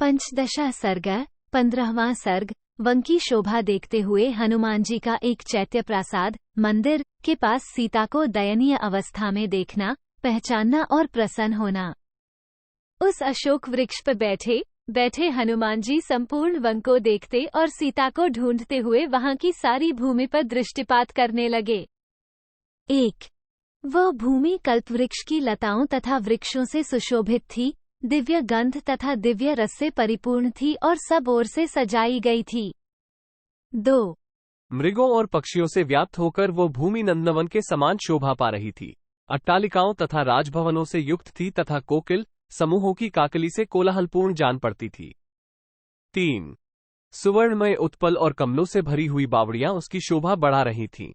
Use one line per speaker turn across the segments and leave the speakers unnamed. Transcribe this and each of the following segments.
पंचदशा सर्ग 15वां सर्ग। वन की शोभा देखते हुए हनुमान जी का एक चैत्य प्रासाद मंदिर के पास सीता को दयनीय अवस्था में देखना, पहचानना और प्रसन्न होना। उस अशोक वृक्ष पर बैठे बैठे हनुमान जी संपूर्ण वन को देखते और सीता को ढूंढते हुए वहां की सारी भूमि पर दृष्टिपात करने लगे। वह भूमि कल्पवृक्ष की लताओं तथा वृक्षों से सुशोभित थी, दिव्य गंध तथा दिव्य रस से परिपूर्ण थी और सब ओर से सजाई गई थी। 2
मृगों और पक्षियों से व्याप्त होकर वो भूमि नंदनवन के समान शोभा पा रही थी। अट्टालिकाओं तथा राजभवनों से युक्त थी तथा कोकिल समूहों की काकली से कोलाहलपूर्ण जान पड़ती थी। 3 सुवर्णमय उत्पल और कमलों से भरी हुई बावड़ियां उसकी शोभा बढ़ा रही थीं।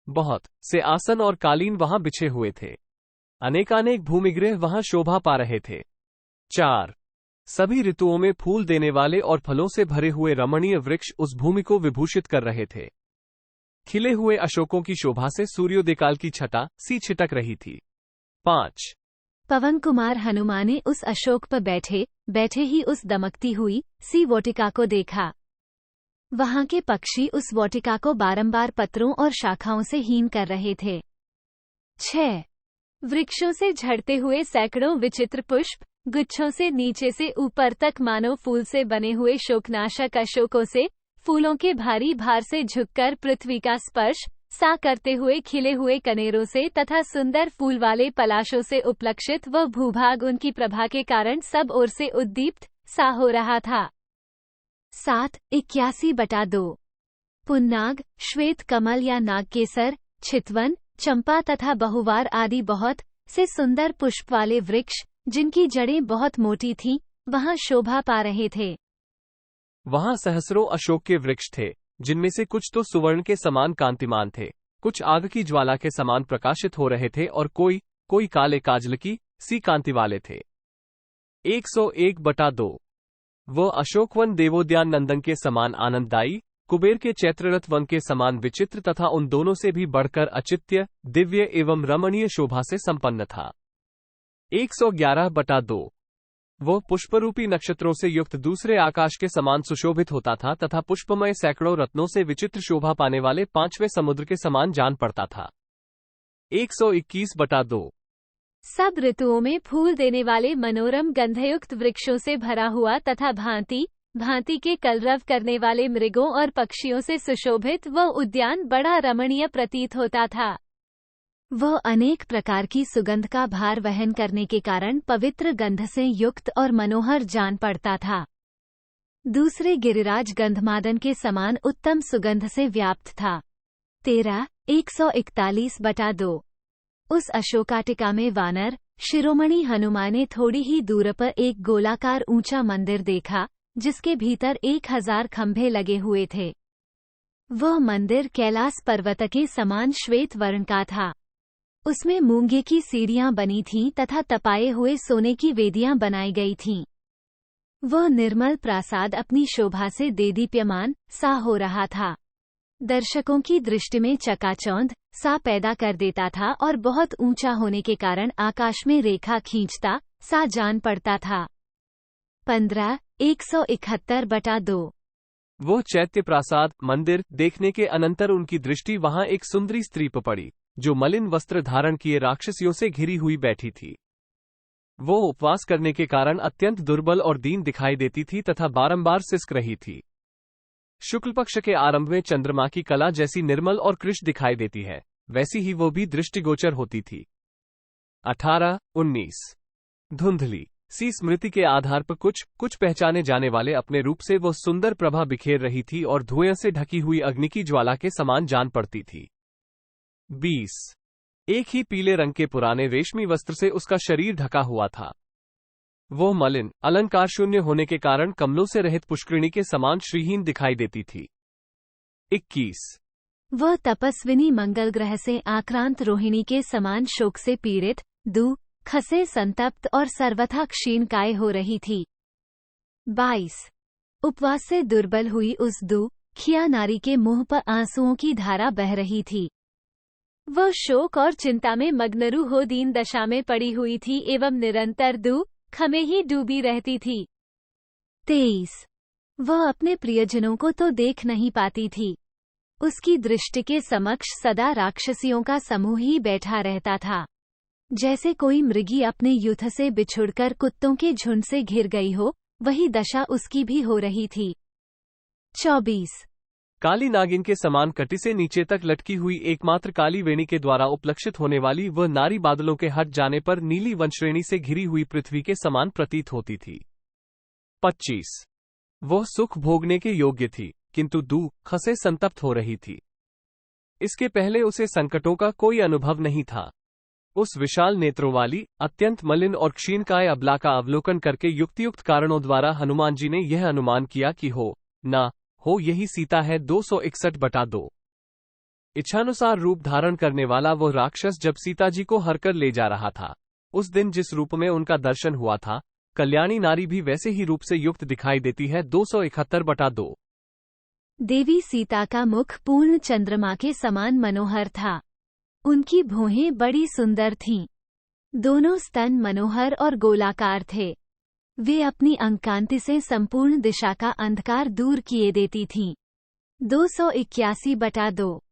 बहुत से आसन और कालीन वहां बिछे हुए थे। अनेकानेक भूमिगृह वहां शोभा पा रहे थे। 4 सभी ऋतुओं में फूल देने वाले और फलों से भरे हुए रमणीय वृक्ष उस भूमि को विभूषित कर रहे थे। खिले हुए अशोकों की शोभा से सूर्योदयकाल की छटा सी छिटक रही थी। 5
पवन कुमार हनुमान ने उस अशोक पर बैठे बैठे ही उस दमकती हुई सी वाटिका को देखा। वहां के पक्षी उस वाटिका को बारंबार पत्रों और शाखाओं से हीन कर रहे थे। 6 वृक्षों से झड़ते हुए सैकड़ों विचित्र पुष्प गुच्छों से नीचे से ऊपर तक मानो फूल से बने हुए शोकनाशक अशोकों से फूलों के भारी भार से झुककर पृथ्वी का स्पर्श सा करते हुए खिले हुए कनेरों से तथा सुंदर फूल वाले पलाशों से उपलक्षित वह भूभाग उनकी प्रभा के कारण सब ओर से उद्दीप्त सा हो रहा था। 7:81/2 पुन्नाग, श्वेत कमल या नागकेसर, छितवन, चंपा तथा बहुवार आदि बहुत से सुंदर पुष्प वाले वृक्ष जिनकी जड़ें बहुत मोटी थीं, वहां शोभा पा रहे थे।
वहां सहस्रों अशोक के वृक्ष थे, जिनमें से कुछ तो सुवर्ण के समान कांतिमान थे, कुछ आग की ज्वाला के समान प्रकाशित हो रहे थे और कोई काले काजल की सी कांति वाले थे। 101/2 वह अशोकवन देवोद्यान नंदन के समान आनंददायी, कुबेर के चैत्ररथ वन के समान विचित्र तथा उन दोनों से भी बढ़कर अचित्य, दिव्य एवं रमणीय शोभा से संपन्न था। 111/2 वह पुष्परूपी नक्षत्रों से युक्त दूसरे आकाश के समान सुशोभित होता था तथा पुष्पमय सैकड़ों रत्नों से विचित्र शोभा पाने वाले 5वें समुद्र के समान जान पड़ता था। 121/2
सब ऋतुओं में फूल देने वाले मनोरम गंधयुक्त वृक्षों से भरा हुआ तथा भांति भांति के कलरव करने वाले मृगों और पक्षियों से सुशोभित वह उद्यान बड़ा रमणीय प्रतीत होता था। वह अनेक प्रकार की सुगंध का भार वहन करने के कारण पवित्र गंध से युक्त और मनोहर जान पड़ता था। दूसरे गिरिराज गंधमादन के समान उत्तम सुगंध से व्याप्त था। 141/2 उस अशोकाटिका में वानर शिरोमणि हनुमान ने थोड़ी ही दूर पर एक गोलाकार ऊंचा मंदिर देखा, जिसके भीतर 1000 खंभे लगे हुए थे। वह मंदिर कैलाश पर्वत के समान श्वेत वर्ण का था। उसमें मूंगे की सीढ़ियां बनी थीं तथा तपाए हुए सोने की वेदियां बनाई गई थीं। वह निर्मल प्रासाद अपनी शोभा से देदीप्यमान सा हो रहा था। दर्शकों की दृष्टि में चकाचौंध सा पैदा कर देता था और बहुत ऊंचा होने के कारण आकाश में रेखा खींचता सा जान पड़ता था। 171/2
वो चैत्य प्रासाद मंदिर देखने के अनंतर उनकी दृष्टि वहां एक सुंदरी स्त्री पर पड़ी, जो मलिन वस्त्र धारण किए राक्षसियों से घिरी हुई बैठी थी। वो उपवास करने के कारण अत्यंत दुर्बल और दीन दिखाई देती थी तथा बारंबार सिसक रही थी। शुक्ल पक्ष के आरंभ में चंद्रमा की कला जैसी निर्मल और कृश दिखाई देती है, वैसी ही वो भी दृष्टिगोचर होती थी। 18-19 धुंधली सी स्मृति के आधार पर कुछ पहचाने जाने वाले अपने रूप से वो सुंदर प्रभा बिखेर रही थी और धुएं से ढकी हुई अग्नि की ज्वाला के समान जान पड़ती थी। 20 एक ही पीले रंग के पुराने रेशमी वस्त्र से उसका शरीर ढका हुआ था। वो मलिन अलंकार शून्य होने के कारण कमलों से रहित पुष्करिणी के समान श्रीहीन दिखाई देती थी। 21
वह तपस्विनी मंगल ग्रह से आक्रांत रोहिणी के समान शोक से पीड़ित, खसे संतप्त और सर्वथा क्षीण काय हो रही थी। 22 उपवास से दुर्बल हुई उस खिया नारी के मुंह पर आंसुओं की धारा बह रही थी। वह शोक और चिंता में मग्नरू हो दीन दशा में पड़ी हुई थी एवं निरंतर दुख में ही डूबी रहती थी। 23। वह अपने प्रियजनों को तो देख नहीं पाती थी। उसकी दृष्टि के समक्ष सदा राक्षसियों का समूह ही बैठा रहता था। जैसे कोई मृगी अपने युद्ध से बिछुड़कर कुत्तों के झुंड से घिर गई हो, वही दशा उसकी भी हो रही थी। 24।
काली नागिन के समान कटी से नीचे तक लटकी हुई एकमात्र काली वेणी के द्वारा उपलक्षित होने वाली वह नारी बादलों के हट जाने पर नीली वनश्रेणी से घिरी हुई पृथ्वी के समान प्रतीत होती थी। 25। वह सुख भोगने के योग्य थी, किंतु दुख से संतप्त हो रही थी। इसके पहले उसे संकटों का कोई अनुभव नहीं था। उस विशाल नेत्रों वाली, अत्यंत मलिन और क्षीणकाय अबला का अवलोकन करके युक्तियुक्त कारणों द्वारा हनुमान जी ने यह अनुमान किया कि हो न हो यही सीता है। 261/2। इच्छानुसार रूप धारण करने वाला वह राक्षस जब सीता जी को हरकर ले जा रहा था, उस दिन जिस रूप में उनका दर्शन हुआ था, कल्याणी नारी भी वैसे ही रूप से युक्त दिखाई देती है। 271/2।
देवी सीता का मुख पूर्ण चंद्रमा के समान मनोहर था। उनकी भौहें बड़ी सुंदर थीं। दोनों स्तन मनोहर और गोलाकार थे। वे अपनी अंगकांति से संपूर्ण दिशा का अंधकार दूर किए देती थीं। 281/2।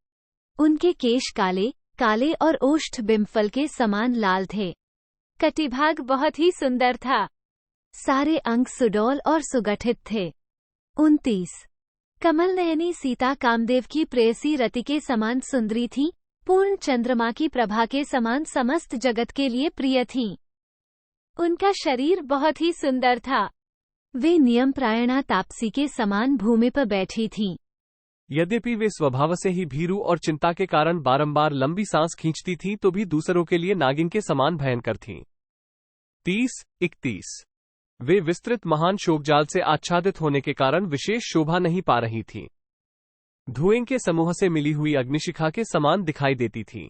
उनके केश काले काले और ओष्ठ बिम्फल के समान लाल थे। कटिभाग बहुत ही सुंदर था। सारे अंग सुडौल और सुगठित थे। 29। कमल नयनी सीता कामदेव की प्रेयसी रति के समान सुंदरी थी। पूर्ण चंद्रमा की प्रभा के समान समस्त जगत के लिए प्रिय थीं। उनका शरीर बहुत ही सुंदर था। वे नियमप्रायणा तापसी के समान भूमि पर बैठी थीं।
यद्यपि वे स्वभाव से ही भीरू और चिंता के कारण बारंबार लंबी सांस खींचती थीं, तो भी दूसरों के लिए नागिन के समान भयंकर थीं। 30-31। वे विस्तृत महान शोकजाल से आच्छादित होने के कारण विशेष शोभा नहीं पा रही थीं। धुएं के समूह से मिली हुई अग्निशिखा के समान दिखाई देती थीं।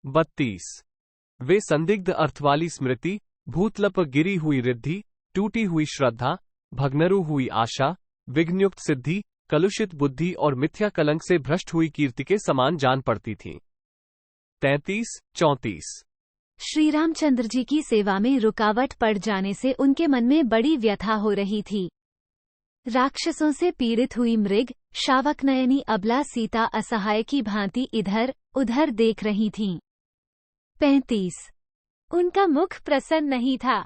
32। वे संदिग्ध अर्थ वाली स्मृति, भूतल पर गिरी हुई रिद्धि, टूटी हुई श्रद्धा, भग्नरु हुई आशा, विघ्नयुक्त सिद्धि, कलुषित बुद्धि और मिथ्या कलंक से भ्रष्ट हुई कीर्ति के समान जान पड़ती थीं। 33-34।
श्री रामचंद्र जी की सेवा में रुकावट पड़ जाने से उनके मन में बड़ी व्यथा हो रही थी। राक्षसों से पीड़ित हुई मृग शावक नयनी अबला सीता असहाय की भांति इधर उधर देख रही थीं। 35। उनका मुख प्रसन्न नहीं था।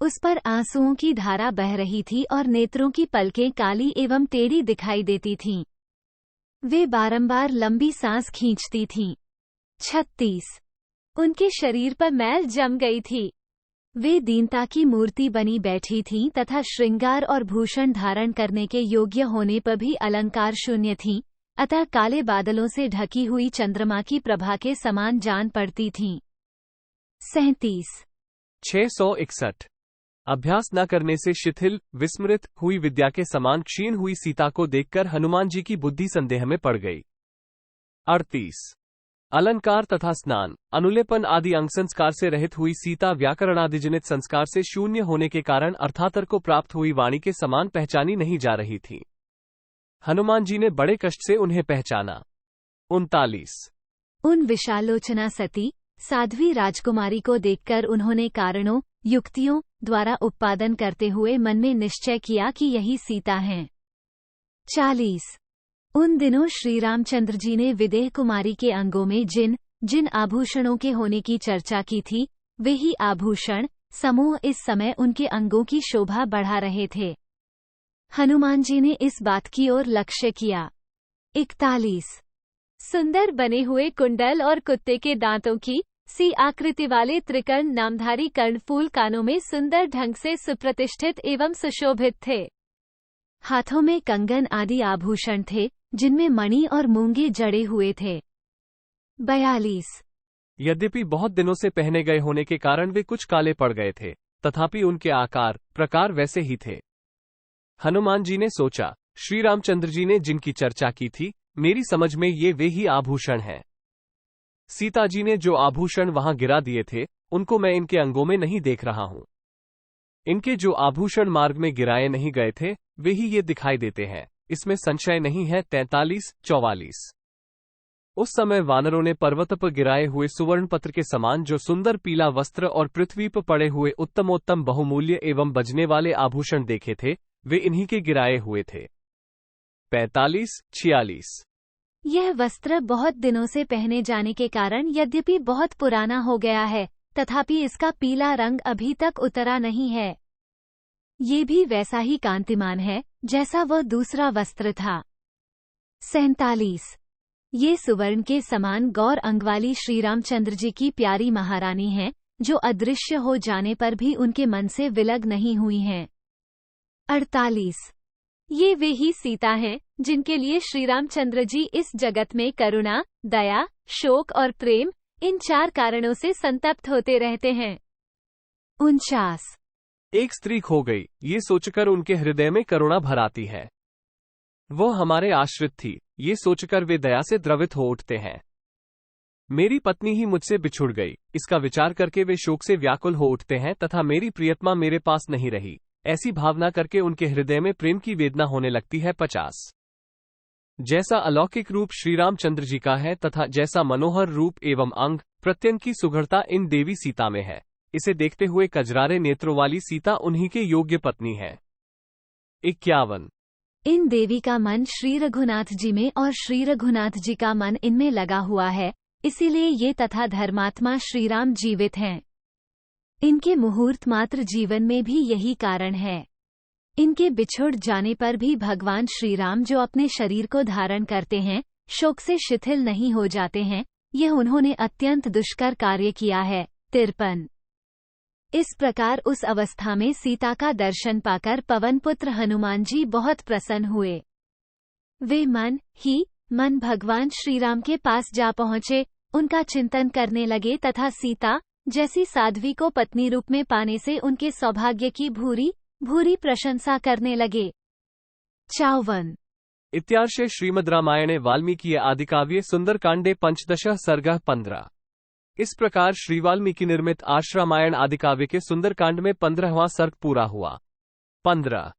उस पर आंसुओं की धारा बह रही थी और नेत्रों की पलकें काली एवं टेढ़ी दिखाई देती थीं। वे बारंबार लंबी सांस खींचती थीं। 36। उनके शरीर पर मैल जम गई थी। वे दीनता की मूर्ति बनी बैठी थीं तथा श्रृंगार और भूषण धारण करने के योग्य होने पर भी अलंकार शून्य थीं, अतः काले बादलों से ढकी हुई चंद्रमा की प्रभा के समान जान पड़ती थीं। 37।
661। अभ्यास न करने से शिथिल विस्मृत हुई विद्या के समान क्षीण हुई सीता को देखकर हनुमान जी की बुद्धि संदेह में पड़ गई। 38। अलंकार तथा स्नान, अनुलेपन आदि अंग संस्कार से रहित हुई सीता व्याकरणादिजनित संस्कार से शून्य होने के कारण अर्थातर को प्राप्त हुई वाणी के समान पहचानी नहीं जा रही थी। हनुमान जी ने बड़े कष्ट से उन्हें पहचाना। 39।
उन विशालोचना सती साध्वी राजकुमारी को देखकर उन्होंने कारणों युक्तियों द्वारा उत्पादन करते हुए मन में निश्चय किया कि यही सीता हैं। 40। उन दिनों श्री रामचंद्र जी ने विदेह कुमारी के अंगों में जिन जिन आभूषणों के होने की चर्चा की थी, वे ही आभूषण समूह इस समय उनके अंगों की शोभा बढ़ा रहे थे। हनुमान जी ने इस बात की ओर लक्ष्य किया। 41। सुंदर बने हुए कुंडल और कुत्ते के दांतों की सी आकृति वाले त्रिकर्ण नामधारी कर्णफूल कानों में सुंदर ढंग से सुप्रतिष्ठित एवं सुशोभित थे। हाथों में कंगन आदि आभूषण थे, जिनमें मणि और मूंगे जड़े हुए थे। 42।
यद्यपि बहुत दिनों से पहने गए होने के कारण वे कुछ काले पड़ गए थे, तथापि उनके आकार प्रकार वैसे ही थे। हनुमान जी ने सोचा, श्री रामचंद्र जी ने जिनकी चर्चा की थी, मेरी समझ में ये वे ही आभूषण हैं। सीता जी ने जो आभूषण वहां गिरा दिए थे, उनको मैं इनके अंगों में नहीं देख रहा हूं। इनके जो आभूषण मार्ग में गिराए नहीं गए थे, वे ही ये दिखाई देते हैं, इसमें संशय नहीं है। 43-44। उस समय वानरों ने पर्वत पर गिराए हुए सुवर्ण पत्र के समान जो सुंदर पीला वस्त्र और पृथ्वी पर पड़े हुए उत्तमोत्तम बहुमूल्य एवं बजने वाले आभूषण देखे थे, वे इन्हीं के गिराए हुए थे। 45-46।
यह वस्त्र बहुत दिनों से पहने जाने के कारण यद्यपि बहुत पुराना हो गया है, तथापि इसका पीला रंग अभी तक उतरा नहीं है। ये भी वैसा ही कांतिमान है जैसा वह दूसरा वस्त्र था। 47। ये सुवर्ण के समान गौर अंग वाली श्रीरामचंद्र जी की प्यारी महारानी हैं, जो अदृश्य हो जाने पर भी उनके मन से विलग नहीं हुई हैं। 48। ये वे ही सीता हैं जिनके लिए श्रीरामचंद्र जी इस जगत में करुणा, दया, शोक और प्रेम, इन 4 कारणों से संतप्त होते रहते हैं। 49।
एक स्त्री खो गई, ये सोचकर उनके हृदय में करुणा भर आती है। वो हमारे आश्रित थी, ये सोचकर वे दया से द्रवित हो उठते हैं। मेरी पत्नी ही मुझसे बिछुड़ गई, इसका विचार करके वे शोक से व्याकुल हो उठते हैं तथा मेरी प्रियतमा मेरे पास नहीं रही, ऐसी भावना करके उनके हृदय में प्रेम की वेदना होने लगती है। 50। जैसा अलौकिक रूप श्री रामचंद्र जी का है तथा जैसा मनोहर रूप एवं अंग प्रत्यंग की सुघड़ता इन देवी सीता में है, इसे देखते हुए कजरारे नेत्रों वाली सीता उन्हीं के योग्य पत्नी है। 51।
इन देवी का मन श्री रघुनाथ जी में और श्री रघुनाथ जी का मन इनमें लगा हुआ है, इसीलिए ये तथा धर्मात्मा श्रीराम जीवित हैं। इनके मुहूर्त मात्र जीवन में भी यही कारण है। इनके बिछुड़ जाने पर भी भगवान श्रीराम जो अपने शरीर को धारण करते हैं, शोक से शिथिल नहीं हो जाते हैं। यह उन्होंने अत्यंत दुष्कर कार्य किया है। 53। इस प्रकार उस अवस्था में सीता का दर्शन पाकर पवनपुत्र हनुमान जी बहुत प्रसन्न हुए। वे मन भगवान श्रीराम के पास जा पहुँचे, उनका चिंतन करने लगे तथा सीता जैसी साध्वी को पत्नी रूप में पाने से उनके सौभाग्य की भूरी भूरी प्रशंसा करने लगे। 54।
इत्यार्षे श्रीमद् रामायणे वाल्मीकि आदिकाव्ये सुंदरकांडे 15 सर्गः 15। इस प्रकार श्री वाल्मीकि निर्मित आश्रामायण आदिकाव्य के सुंदरकांड में 15वां सर्ग पूरा हुआ। 15।